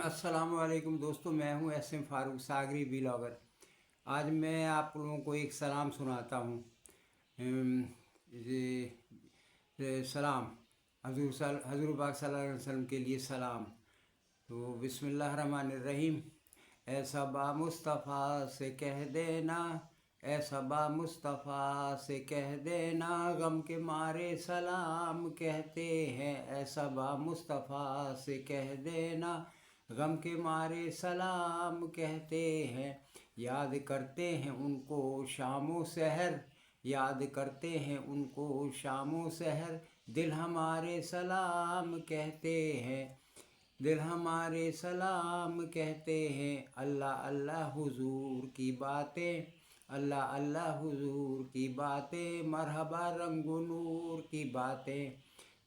अस्सलामुअलैकुम दोस्तों, मैं हूं एस.एम. फारूक सागरी व्लॉगर। आज मैं आप लोगों को एक सलाम सुनाता हूं। सलाम हजूर पाक सल्लल्लाहु अलैहि वसल्लम के लिए सलाम। तो बिस्मिल्लाहिर्रहमानिर्रहीम। ऐ सबा मुस्तफ़ा से कह देना, ऐ सबा मुस्तफ़ा से कह देना, गम के मारे सलाम कहते हैं। ऐ सबा मुस्तफ़ा से कह देना, गम के मारे सलाम कहते हैं। याद करते हैं उनको शामो सहर, याद करते हैं उनको शामो सहर, दिल हमारे सलाम कहते हैं, दिल हमारे सलाम कहते हैं। अल्लाह अल्लाह हुजूर की बातें, अल्लाह अल्लाह हुजूर की बातें, मरहबा रंगो नूर की बातें।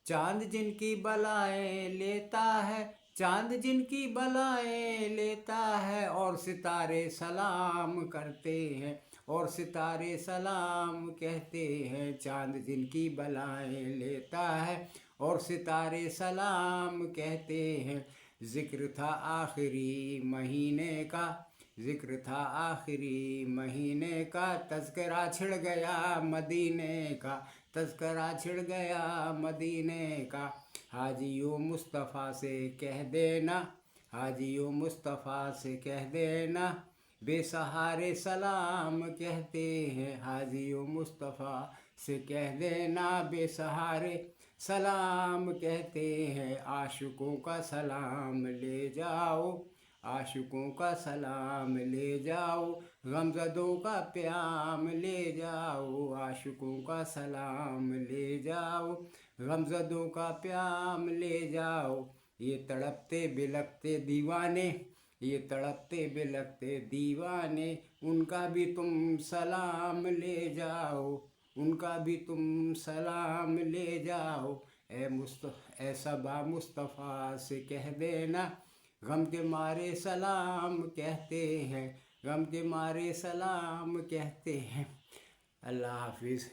चांद जिनकी बलाएं लेता है, चांद जिनकी बलाएं लेता है, और सितारे सलाम करते हैं, और सितारे सलाम कहते हैं। चांद जिनकी बलाएं लेता है और सितारे सलाम कहते हैं। ज़िक्र था आखिरी महीने का, ज़िक्र था आखिरी महीने का, तज़किरा छिड़ गया मदीने का, तज़किरा छिड़ गया मदीने का। हाजियो मुस्तफ़ा से कह देना, हाजियो मुस्तफ़ा से कह देना, बेसहारे सलाम कहते हैं। हाजियो मुस्तफ़ा से कह देना, बेसहारे सलाम कहते हैं। आशिकों का सलाम ले जाओ, आशिकों का सलाम ले जाओ, गमज़दों का प्याम ले जाओ। आशिकों का सलाम ले जाओ, गमज़दों का प्याम ले जाओ। ये तड़पते बिलखते दीवाने, ये तड़पते बिलखते दीवाने, उनका भी तुम सलाम ले जाओ, उनका भी तुम सलाम ले जाओ। ऐ सबा मुस्तफ़ा से कह देना, गम के मारे सलाम कहते हैं, गम के मारे सलाम कहते हैं। अल्लाह हाफिज़।